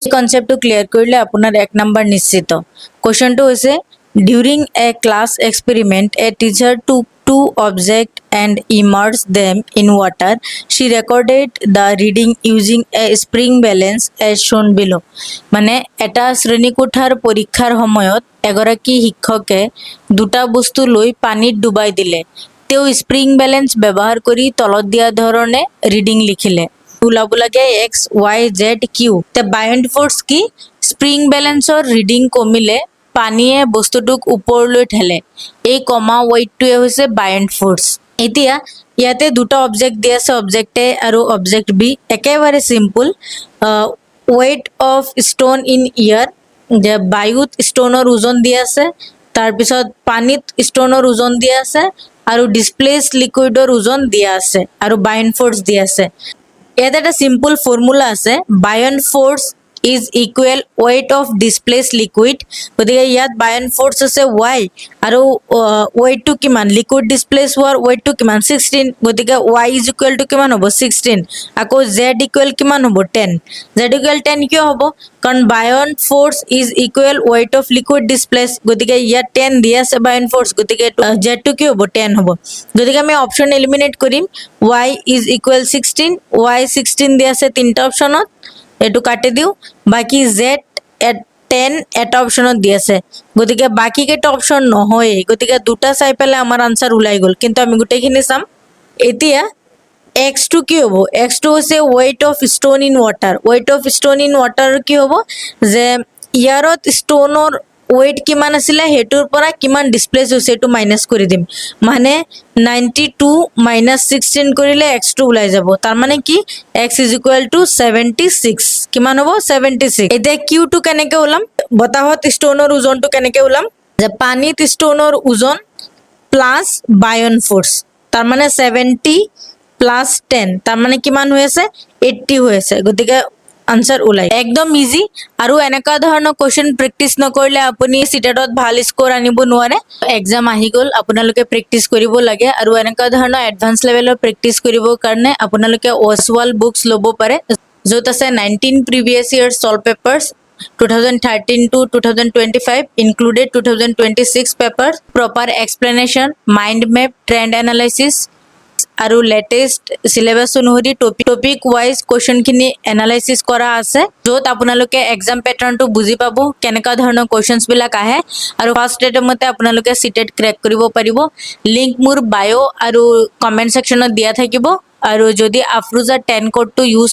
কনসেপ্টটো clear করলে আপনার 1 number নিশ্চিত। কোশ্চেনটো হইছে during a class experiment a teacher took two objects and immersed them in water. She recorded the reading using a spring balance as shown below. মানে এটা শ্ৰেণীকোঠাৰ পৰীক্ষাৰ সময়ত এগৰাকী শিক্ষকে দুটা বস্তু লৈ পানীত ডুবাই দিলে। তেওঁ স্প্ৰিং বেলেন্স ব্যৱহাৰ কৰি তলত দিয়া ধৰণে ৰিডিং লিখিলে। ওলাব লাগে এক্স ওয়াই জেড কিউ। তে বায়ন্ট ফোৰ্স কি? স্প্ৰিং ব্যালেন্সৰ ৰিডিং কমিলে পানীয়ে বস্তুটোক ওপৰলৈ ঠেলে। এই কমা ওয়েটটোৱে হৈছে বায়ন্ট ফোৰ্স। এতিয়া ইয়াতে দুটা অবজেক্ট দিয়া আছে, অবজেক্ট এ আৰু অবজেক্ট বি। একেবাৰে simple. Weight of stone in air, যে বায়ুত স্টোনৰ ওজন দিয়া আছে, তাৰপিছত পানীত স্টোনৰ ওজন দিয়া আছে, আৰু ডিসপ্লেস লিকুইডৰ ওজন দিয়া আছে, আৰু বায়ন্ট ফোৰ্স দিয়া আছে। ইয়াতে একটা সিম্পল ফৰ্মুলা আছে, buoyant force is equal weight of displace liquid. গতিকে ইয়াত বায়ন্ট ফোৰ্স আছে ওয়াই, আৰু ওয়েটটো কিমান, লিকুইড ডিসপ্লেস হোৱাৰ ওয়েটটো কিমান 16। গতিকে ওয়াই ইজ ইকুৱেল টু কিমান হ'ব 16। আকৌ জেড ইকুৱেল কিমান হ'ব 10। জেড ইকুৱেল 10 কিয় হ'ব? কাৰণ buoyant force is equal weight of liquid displace. গতিকে ইয়াত 10 দিয়া আছে বায়ন্ট ফোর্স, গতিকে জেডটো কি হ'ব 10 হ'ব। গতিকে আমি অপশন এলিমিনেট কৰিম। ওয়াই ইজ ইকুৱেল 16, ওয়াই 16 দিয়া আছে তিনটা অপশনত, এটু কাটি দিও। বাকি জেড 10 এটা অপশনত দি আছে, গতিকে বাকি কেইটা অপশন নহয়। গতিকে দুটা চাই পেলে আমার আনসার ওলাই গল, কিন্তু আমি গোটেইখিনি চাম। এতিয়া এক্স টু কি হব? এক্স টু হচ্ছে wait of stone in water. Wait of stone in water কি হব? যে ইয়ারত স্টোনৰ ওয়েট কিমান আছিলে, হেতুৰ পৰা কিমান ডিসপ্লেস হৈছে এটো মাইনাস কৰি দিম। মানে 92 মাইনাস 16 কৰিলে x2 ওলাই যাব। তাৰ মানে কি x ইজ ইকুৱেল টু 76। কিমান হ'ব 76। এতিয়া q2 কেনেকে ওলাম? বতাহত স্টোনৰ ওজনটো কেনেকে ওলাম? যে পানীত স্টোনৰ ওজন প্লাস বায়ন ফোৰ্স, তাৰ মানে 70 প্লাস 10, তাৰ মানে কিমান হৈ আছে 80 হৈ আছে। গতিকে আনসাৰ ওলাই একদম ইজি। আৰু এনেকা ধৰণৰ কোশ্চেন প্ৰেক্টিস নকৰিলে আপুনি সিটেটত ভাল স্কোৰ আনিব নোৱাৰে। এক্সাম আহি গল, আপোনালোকে প্ৰেক্টিস কৰিব লাগে। আৰু এনেকা ধৰণৰ এডভান্স লেভেলৰ প্ৰেক্টিস কৰিবৰ কাৰণে আপোনালোকে ওসৱাল বুকস ল'ব পাৰে, য'ত আছে 19 প্ৰিভিয়াস ইয়াৰ solve পেপাৰ্স 2013 to 2025 included 2026 papers, proper explanation, mind map, trend analysis আৰু লেটেস্ট সিলেবাস অনুসৰি টপিক ওয়াইজ কোশ্চেন খিনি এনালাইসিস কৰা আছে, য'ত আপোনালোকে এক্সাম প্যাটাৰ্নটো বুজি পাব কেনেকা ধৰণৰ কোশ্চেনস বিলাক আহে। আৰু ফাৰ্স্ট এটেম্পতে আপোনালোকে সিটেট ক্ৰেক কৰিব পাৰিব। লিংক মোৰ বায়ো আৰু কমেন্ট সেকশনত দিয়া থাকিব। আৰু যদি আফৰোজা 10 কোডটো ইউজ